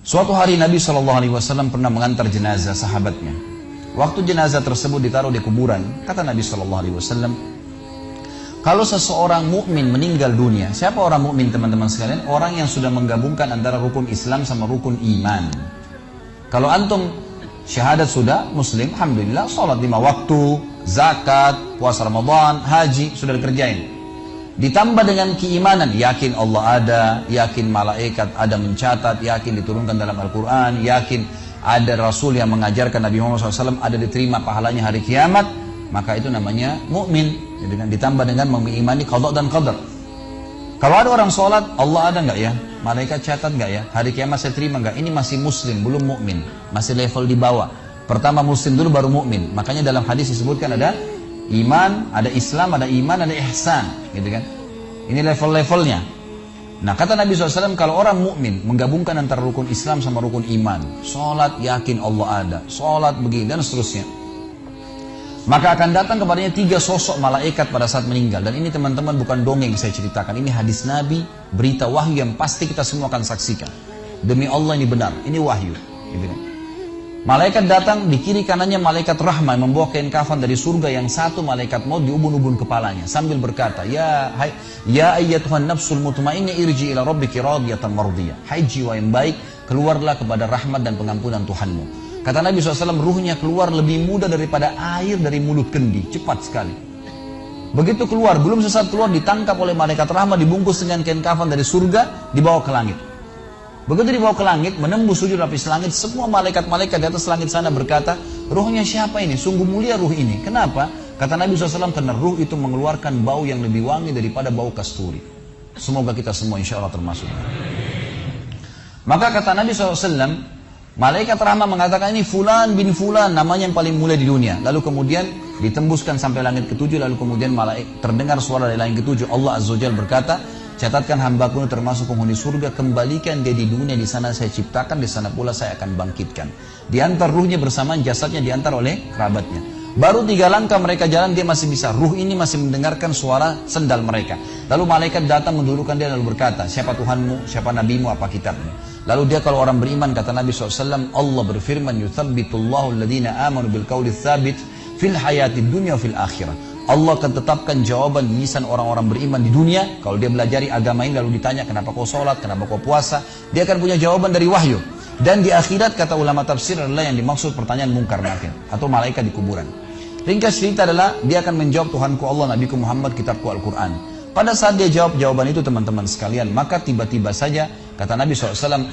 Suatu hari Nabi SAW pernah mengantar jenazah sahabatnya. Waktu jenazah tersebut ditaruh di kuburan, kata Nabi SAW, kalau seseorang mukmin meninggal dunia, siapa orang mukmin teman-teman sekalian? Orang yang sudah menggabungkan antara rukun Islam sama rukun iman. Kalau antum syahadat sudah, muslim, alhamdulillah, sholat 5 waktu, zakat, puasa Ramadan, haji, sudah dikerjain. Ditambah dengan keimanan, yakin Allah ada, yakin malaikat ada mencatat, yakin diturunkan dalam Al-Quran, yakin ada Rasul yang mengajarkan Nabi Muhammad SAW ada diterima pahalanya hari kiamat, maka itu namanya mukmin. Ditambah dengan mengimani qada dan qadar. Kalau ada orang sholat, Allah ada nggak ya? Malaikat catat nggak ya? Hari kiamat saya terima nggak? Ini masih muslim, belum mukmin, masih level di bawah. Pertama muslim dulu baru mukmin. Makanya dalam hadis disebutkan ada iman, ada Islam, ada iman, ada ihsan, gitu kan? Ini level-levelnya. Nah, kata Nabi SAW, kalau orang mukmin menggabungkan antara rukun Islam sama rukun iman, sholat yakin Allah ada, sholat begini dan seterusnya, maka akan datang kepadanya 3 sosok malaikat pada saat meninggal. Dan ini teman-teman bukan dongeng saya ceritakan, ini hadis Nabi, berita wahyu yang pasti kita semua akan saksikan. Demi Allah ini benar, ini wahyu, gitu kan? Malaikat datang, di kiri kanannya malaikat rahmah membawa kain kafan dari surga, yang satu malaikat maut di ubun-ubun kepalanya sambil berkata, ya ayyatuhan nafsul mutmainnah irji ila rabbiki radiyatan mardiyah. Hai jiwa yang baik, keluarlah kepada rahmat dan pengampunan Tuhanmu. Kata Nabi SAW, ruhnya keluar lebih mudah daripada air dari mulut kendi, cepat sekali. Begitu keluar, belum sesaat keluar ditangkap oleh malaikat rahmah, dibungkus dengan kain kafan dari surga, dibawa ke langit. Begitu dibawa ke langit, menembus 7 lapis langit, semua malaikat-malaikat di atas langit sana berkata, ruhnya siapa ini? Sungguh mulia ruh ini. Kenapa? Kata Nabi SAW, karena ruh itu mengeluarkan bau yang lebih wangi daripada bau kasturi. Semoga kita semua insya Allah termasuk. Maka kata Nabi SAW, malaikat rahmah mengatakan ini fulan bin fulan, namanya yang paling mulia di dunia. Lalu kemudian ditembuskan sampai langit ke-7, lalu kemudian terdengar suara dari langit ke-7. Allah Azza wa Jalla berkata, catatkan hambaku termasuk penghuni surga, kembalikan dia di dunia, di sana saya ciptakan, di sana pula saya akan bangkitkan. Diantar ruhnya bersamaan jasadnya diantar oleh kerabatnya. Baru 3 langkah mereka jalan, dia masih bisa, ruh ini masih mendengarkan suara sendal mereka. Lalu malaikat datang mendudukkan dia lalu berkata, siapa Tuhanmu, siapa nabimu, apa kitabmu? Lalu dia kalau orang beriman, kata Nabi SAW, Allah berfirman, yuthabbitullahu alladhina amanu bil qawli tsabit fil hayatid dunya fil akhirah. Allah akan tetapkan jawaban lisan orang-orang beriman di dunia. Kalau dia belajari agama ini lalu ditanya kenapa kau sholat, kenapa kau puasa, dia akan punya jawaban dari wahyu. Dan di akhirat kata ulama tafsir adalah yang dimaksud pertanyaan mungkar nakir atau malaikat di kuburan. Ringkas cerita adalah dia akan menjawab, Tuhanku Allah, Nabiku Muhammad, kitabku Al-Quran. Pada saat dia jawab jawaban itu teman-teman sekalian, maka tiba-tiba saja kata Nabi SAW,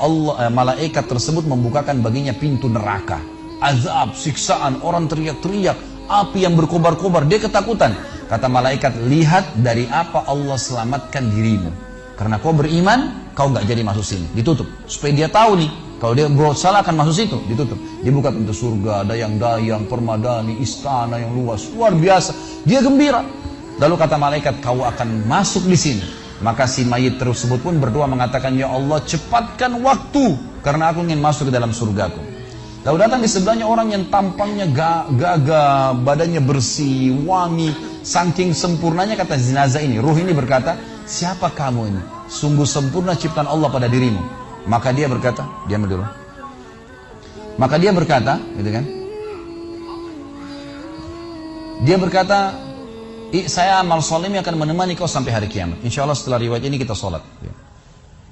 malaikat tersebut membukakan baginya pintu neraka, azab, siksaan, orang teriak-teriak, api yang berkobar-kobar, dia ketakutan. Kata malaikat, lihat dari apa Allah selamatkan dirimu. Karena kau beriman, kau gak jadi masuk sini. Ditutup. Supaya dia tahu nih, kalau dia berbuat salah akan masuk situ. Ditutup. Dibuka pintu surga, dayang-dayang, permadani, istana yang luas, luar biasa. Dia gembira. Lalu kata malaikat, kau akan masuk di sini. Maka si mayit tersebut pun berdoa mengatakan, ya Allah cepatkan waktu, karena aku ingin masuk ke dalam surgaku. Lalu datang di sebelahnya orang yang tampangnya gagah, badannya bersih, wangi, saking sempurnanya kata jenazah ini. Ruh ini berkata, siapa kamu ini? Sungguh sempurna ciptaan Allah pada dirimu. Maka dia berkata, diam dulu. Maka dia berkata, gitu kan? Dia berkata, saya amal soleh akan menemani kau sampai hari kiamat. Insya Allah setelah riwayat ini kita sholat.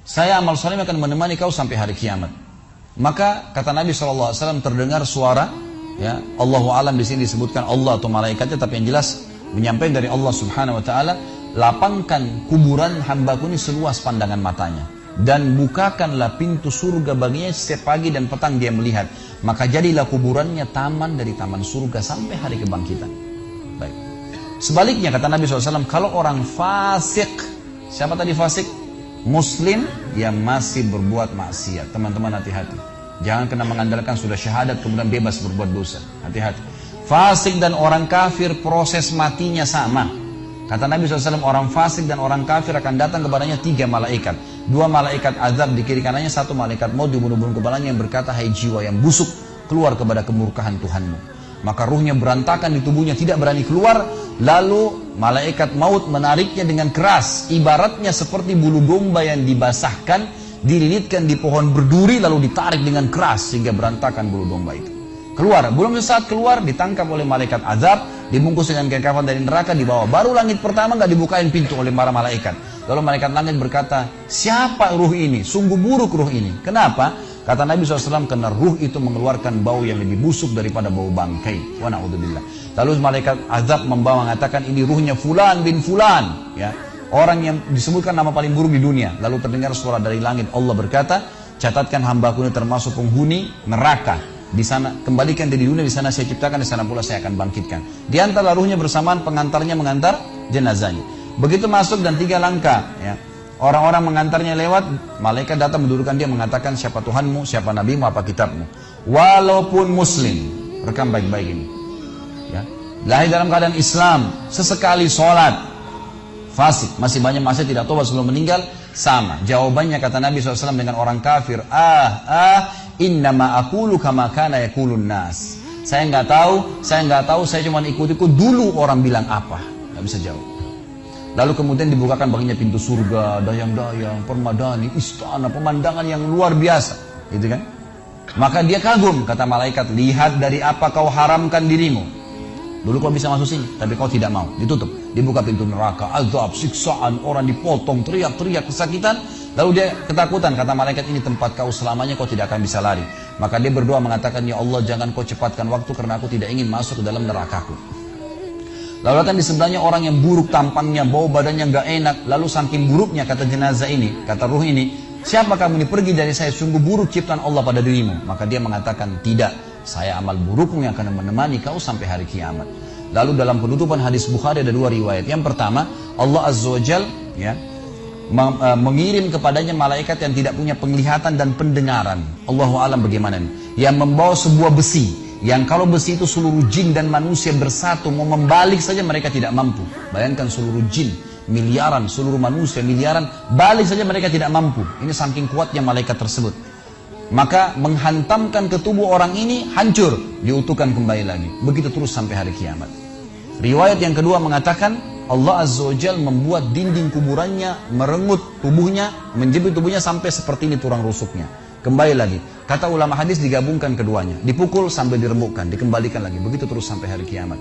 Saya amal soleh akan menemani kau sampai hari kiamat. Maka kata Nabi SAW terdengar suara, ya Allahu alam di sini disebutkan Allah atau malaikatnya, tapi yang jelas menyampaikan dari Allah Subhanahu Wa Taala, lapangkan kuburan hambaku ini seluas pandangan matanya dan bukakanlah pintu surga baginya setiap pagi dan petang dia melihat. Maka jadilah kuburannya taman dari taman surga sampai hari kebangkitan. Baik. Sebaliknya kata Nabi SAW, kalau orang fasik, siapa tadi fasik? Muslim yang masih berbuat maksiat. Teman-teman hati-hati. Jangan kena mengandalkan sudah syahadat kemudian bebas berbuat dosa. Hati-hati. Fasik dan orang kafir proses matinya sama. Kata Nabi SAW, orang fasik dan orang kafir akan datang kepadanya 3 malaikat. 2 malaikat azab di kiri kanannya, 1 malaikat maut di ubun-ubun kepalanya yang berkata, hai jiwa yang busuk, keluar kepada kemurkaan Tuhanmu. Maka ruhnya berantakan di tubuhnya, tidak berani keluar. Lalu malaikat maut menariknya dengan keras, ibaratnya seperti bulu domba yang dibasahkan, dililitkan di pohon berduri lalu ditarik dengan keras sehingga berantakan bulu domba itu. Keluar, belum sesaat keluar ditangkap oleh malaikat azab, dibungkus dengan kain kafan dari neraka, dibawa. Baru langit pertama nggak dibukain pintu oleh para malaikat. Lalu malaikat langit berkata, siapa ruh ini? Sungguh buruk ruh ini. Kenapa? Kata Nabi SAW, karena ruh itu mengeluarkan bau yang lebih busuk daripada bau bangkai. Wa na'udzubillah. Lalu malaikat azab membawa mengatakan, ini ruhnya Fulan bin Fulan. Ya, orang yang disebutkan nama paling buruk di dunia. Lalu terdengar suara dari langit. Allah berkata, catatkan hambaku ini termasuk penghuni neraka. Di sana kembalikan dia di dunia, di sana saya ciptakan, di sana pula saya akan bangkitkan. Di antara ruhnya bersamaan pengantarnya mengantar jenazahnya. Begitu masuk dan 3 langkah, ya. Orang-orang mengantarnya lewat, malaikat datang mendudukkan dia mengatakan siapa Tuhanmu, siapa nabimu, apa kitabmu. Walaupun muslim, rekam baik-baik ini. Ya. Lahir dalam keadaan Islam, sesekali sholat, fasik, masih banyak maksiat, tidak tobat sebelum meninggal, sama. Jawabannya kata Nabi SAW dengan orang kafir, innama aqulu kama kana yaqulun nas. Saya nggak tahu, saya cuma ikut-ikut dulu orang bilang apa. Nggak bisa jawab. Lalu kemudian dibukakan baginya pintu surga, dayang-dayang, permadani, istana, pemandangan yang luar biasa, gitu kan? Maka dia kagum, kata malaikat, lihat dari apa kau haramkan dirimu. Dulu kau bisa masuk sini, tapi kau tidak mau, ditutup. Dibuka pintu neraka, azab, siksaan, orang dipotong, teriak-teriak, kesakitan. Lalu dia ketakutan, kata malaikat, ini tempat kau selamanya, kau tidak akan bisa lari. Maka dia berdoa mengatakan, ya Allah jangan kau cepatkan waktu karena aku tidak ingin masuk ke dalam nerakaku. Lalu datang di sebelahnya orang yang buruk tampangnya, bau badannya nggak enak. Lalu saking buruknya kata jenazah ini, kata ruh ini, siapa kamu ini? Pergi dari saya, sungguh buruk ciptaan Allah pada dirimu. Maka dia mengatakan, tidak, saya amal burukmu yang akan menemani kau sampai hari kiamat. Lalu dalam penutupan hadis Bukhari ada 2 riwayat. Yang pertama, Allah Azza wa Jal, ya, mengirim kepadanya malaikat yang tidak punya penglihatan dan pendengaran. Allahu alam bagaimana ini? Yang membawa sebuah besi, yang kalau besi itu seluruh jin dan manusia bersatu mau membalik saja mereka tidak mampu. Bayangkan seluruh jin miliaran, seluruh manusia miliaran, balik saja mereka tidak mampu. Ini saking kuatnya malaikat tersebut. Maka menghantamkan ke tubuh orang ini, hancur, diutuhkan kembali lagi. Begitu terus sampai hari kiamat. Riwayat yang kedua mengatakan, Allah Azza wa Jal membuat dinding kuburannya merengut tubuhnya, menjepit tubuhnya sampai seperti ini tulang rusuknya. Kembali lagi. Kata ulama hadis digabungkan keduanya. Dipukul sambil diremukkan, dikembalikan lagi. Begitu terus sampai hari kiamat.